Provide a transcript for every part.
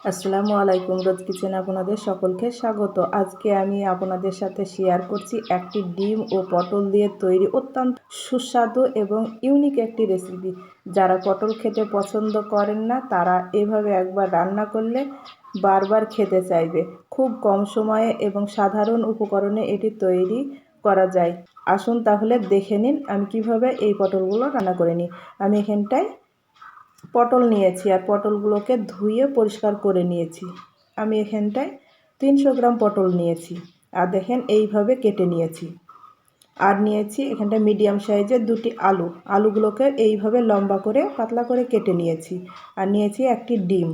আসসালামু আলাইকুম। রোজ কিচেনে আপনাদের সকলকে স্বাগত। আজকে আমি আপনাদের সাথে শেয়ার করছি একটি ডিম ও পটল দিয়ে তৈরি অত্যন্ত সুস্বাদু এবং ইউনিক একটি রেসিপি। যারা পটল খেতে পছন্দ করেন না তারা এভাবে একবার রান্না করলে বারবার খেতে চাইবে। খুব কম সময়ে এবং সাধারণ উপকরণে এটি তৈরি করা যায়। আসুন তাহলে দেখে নিন আমি কিভাবে এই পটলগুলো রান্না করে নিই। আমি এখানটায় পটল নিয়েছি আর পটলগুলোকে ধুয়ে পরিষ্কার করে নিয়েছি। আমি এখানটায় 300 গ্রাম পটল নিয়েছি আর দেখেন এইভাবে কেটে নিয়েছি। আর নিয়েছি এখানটায় মিডিয়াম সাইজের 2টি আলুগুলোকে এইভাবে লম্বা করে পাতলা করে কেটে নিয়েছি। আর নিয়েছি একটি ডিম।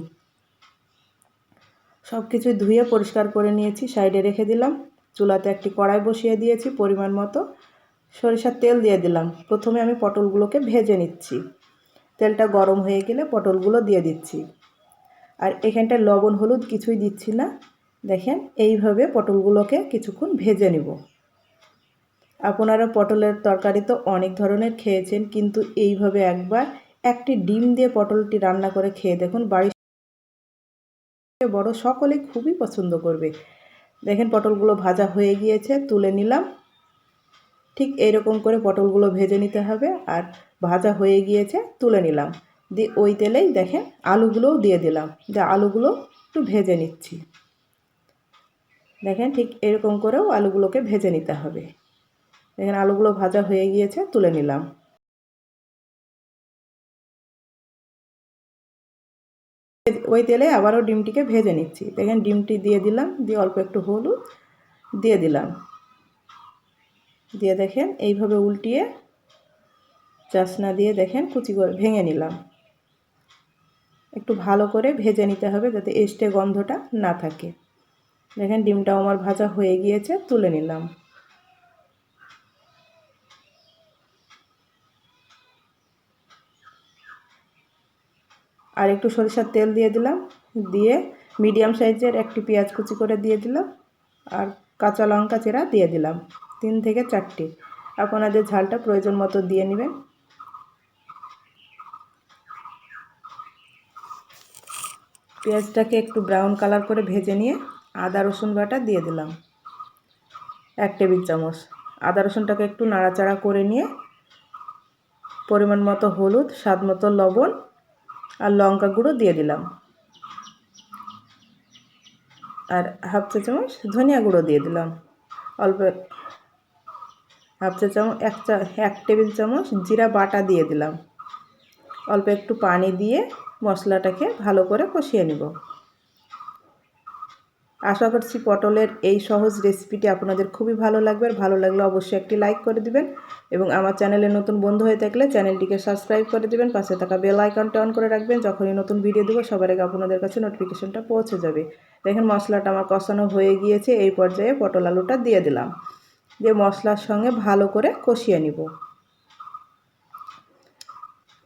সব কিছু ধুয়ে পরিষ্কার করে নিয়েছি, সাইডে রেখে দিলাম। চুলাতে একটি কড়াই বসিয়ে দিয়েছি, পরিমাণ মতো সরিষার তেল দিয়ে দিলাম। প্রথমে আমি পটলগুলোকে ভেজে নিচ্ছি। তেলটা গরম হয়ে গেলে পটলগুলো দিয়ে দিচ্ছি। আর এখানটায় লবণ হলুদ কিছুই দিচ্ছি না। দেখেন এইভাবে পটলগুলোকে কিছুক্ষণ ভেজে নেব। আপনারা পটলের তরকারি তো অনেক ধরনের খেয়েছেন, কিন্তু এইভাবে একবার একটি ডিম দিয়ে পটলটি রান্না করে খেয়ে দেখুন, বাড়ির বড় সকলে খুবই পছন্দ করবে। দেখেন পটলগুলো ভাজা হয়ে গিয়েছে, তুলে নিলাম। ঠিক এইরকম করে পটলগুলো ভেজে নিতে হবে। আর ভাজা হয়ে গিয়েছে, তুলে নিলাম। দিয়ে ওই তেলেই দেখেন আলুগুলোও দিয়ে দিলাম। দিয়ে আলুগুলো একটু ভেজে নিচ্ছি। দেখেন ঠিক এরকম করেও আলুগুলোকে ভেজে নিতে হবে। দেখেন আলুগুলো ভাজা হয়ে গিয়েছে, তুলে নিলাম। ওই তেলে আবারও ডিমটিকে ভেজে নিচ্ছি। দেখেন ডিমটি দিয়ে দিলাম, দিয়ে অল্প একটু হলুদ দিয়ে দিলাম। দিয়ে দেখেন এইভাবে উল্টিয়ে চাসনা দিয়ে দেখেন কুচি করে ভেঙে নিলাম। একটু ভালো করে ভেজে নিতে হবে যাতে এস্টে গন্ধটা না থাকে। দেখেন ডিমটাও আমার ভাজা হয়ে গিয়েছে, তুলে নিলাম। আর একটু সরিষার তেল দিয়ে দিলাম। দিয়ে মিডিয়াম সাইজের একটি পেঁয়াজ কুচি করে দিয়ে দিলাম। আর কাঁচা লঙ্কা চেরা দিয়ে দিলাম 3 থেকে 4টি। আপনাদের ঝালটা প্রয়োজন মতো দিয়ে নেবেন। পেঁয়াজটাকে একটু ব্রাউন কালার করে ভেজে নিয়ে আদা রসুন বাটা দিয়ে দিলাম 1 টেবিল চামচ। আদা রসুনটাকে একটু নাড়াচাড়া করে নিয়ে পরিমাণ মতো হলুদ, স্বাদ মতো লবণ আর লঙ্কা গুঁড়ো দিয়ে দিলাম। আর হাফ চা চামচ ধনিয়া গুঁড়ো দিয়ে দিলাম। অল্প হাফ চা চামচ 1 টেবিল চামচ জিরা বাটা দিয়ে দিলাম। অল্প একটু পানি দিয়ে মশলাটাকে ভালো করে কষিয়ে নেব। আশা করছি পটলের এই সহজ রেসিপিটি আপনাদের খুবই ভালো লাগবে। আর ভালো লাগলে অবশ্যই একটি লাইক করে দিবেন এবং আমার চ্যানেলে নতুন বন্ধু হয়ে থাকলে চ্যানেলটিকে সাবস্ক্রাইব করে দিবেন। পাশে থাকা বেল আইকনটা অন করে রাখবেন। যখনই নতুন ভিডিও দেবো সবার আগে আপনাদের কাছে নোটিফিকেশনটা পৌঁছে যাবে। দেখেন মশলাটা আমার কষানো হয়ে গিয়েছে। এই পর্যায়ে পটল আলুটা দিয়ে দিলাম। দিয়ে মশলার সঙ্গে ভালো করে কষিয়ে নিব।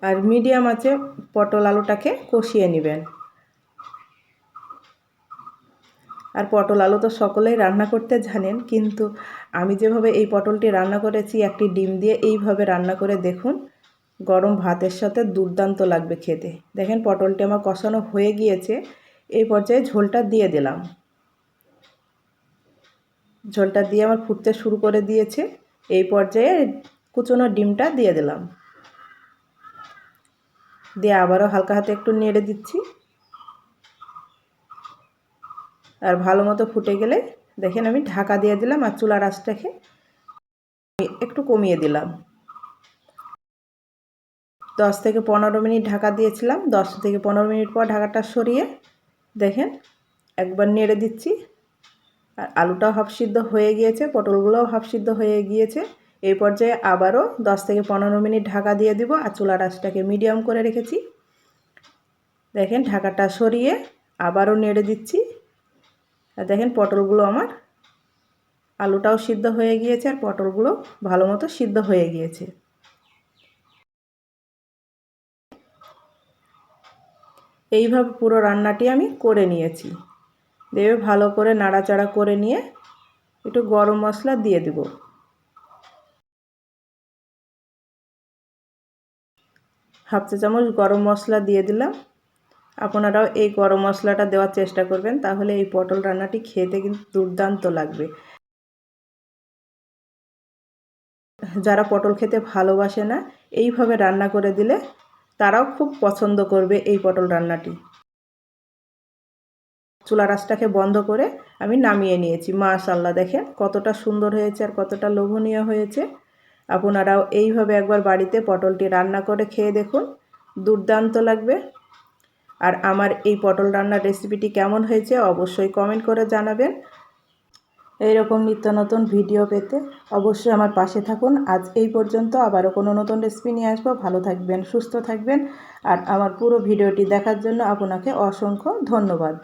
আর মিডিয়াম আঁচে পটল আলুটাকে কষিয়ে নেবেন। আর পটল আলু তো সকলেই রান্না করতে জানেন, কিন্তু আমি যেভাবে এই পটলটি রান্না করেছি একটি ডিম দিয়ে, এইভাবে রান্না করে দেখুন, গরম ভাতের সাথে দুর্দান্ত লাগবে খেতে। দেখেন পটলটি আমার কষানো হয়ে গিয়েছে। এই পর্যায়ে ঝোলটা দিয়ে দিলাম। ঝোলটা দিয়ে আমার ফুটতে শুরু করে দিয়েছে। এই পর্যায়ে কুচনো ডিমটা দিয়ে দিলাম। দিয়ে আবারও হালকা হাতে একটু নেড়ে দিচ্ছি। আর ভালো মতো ফুটে গেলে দেখেন আমি ঢাকা দিয়ে দিলাম আর চুলার আঁচটাকে একটু কমিয়ে দিলাম। 10 থেকে 15 মিনিট ঢাকা দিয়েছিলাম। 10 থেকে 15 মিনিট পর ঢাকাটা সরিয়ে দেখেন একবার নেড়ে দিচ্ছি। আর আলুটাও হাফ সিদ্ধ হয়ে গিয়েছে, পটলগুলোও হাফ সিদ্ধ হয়ে গিয়েছে। এই পর্যায়ে আবারও 10 থেকে 15 মিনিট ঢাকা দিয়ে দিব। আর চুলার আঁচটাকে মিডিয়াম করে রেখেছি। দেখেন ঢাকাটা সরিয়ে আবারও নেড়ে দিচ্ছি। আর দেখেন পটলগুলো আমার, আলুটাও সিদ্ধ হয়ে গিয়েছে আর পটলগুলো ভালো মতো সিদ্ধ হয়ে গিয়েছে। এইভাবে পুরো রান্নাটি আমি করে নিয়েছি। দিয়ে ভালো করে নাড়াচাড়া করে নিয়ে একটু গরম মশলা দিয়ে দেব। হাফ চা চামচ গরম মশলা দিয়ে দিলাম। আপনারাও এই গরম মশলাটা দেওয়ার চেষ্টা করবেন, তাহলে এই পটল রান্নাটি খেতে কিন্তু দুর্দান্ত লাগবে। যারা পটল খেতে ভালোবাসে না, এইভাবে রান্না করে দিলে তারাও খুব পছন্দ করবে এই পটল রান্নাটি। চুলা আঁচটাকে বন্ধ করে আমি নামিয়ে নিয়েছি। মাশাআল্লাহ, দেখেন কতটা সুন্দর হয়েছে আর কতটা লোভনীয় হয়েছে। আপনারাও এইভাবে একবার বাড়িতে পটলটি রান্না করে খেয়ে দেখুন, দুর্দান্ত লাগবে। আর আমার এই পটল রান্নার রেসিপিটি কেমন হয়েছে অবশ্যই কমেন্ট করে জানাবেন। এইরকম নিত্য নতুন ভিডিও পেতে অবশ্যই আমার পাশে থাকুন। আজ এই পর্যন্ত, আবারও কোনো নতুন রেসিপি নিয়ে আসবো। ভালো থাকবেন, সুস্থ থাকবেন। আর আমার পুরো ভিডিওটি দেখার জন্য আপনাকে অসংখ্য ধন্যবাদ।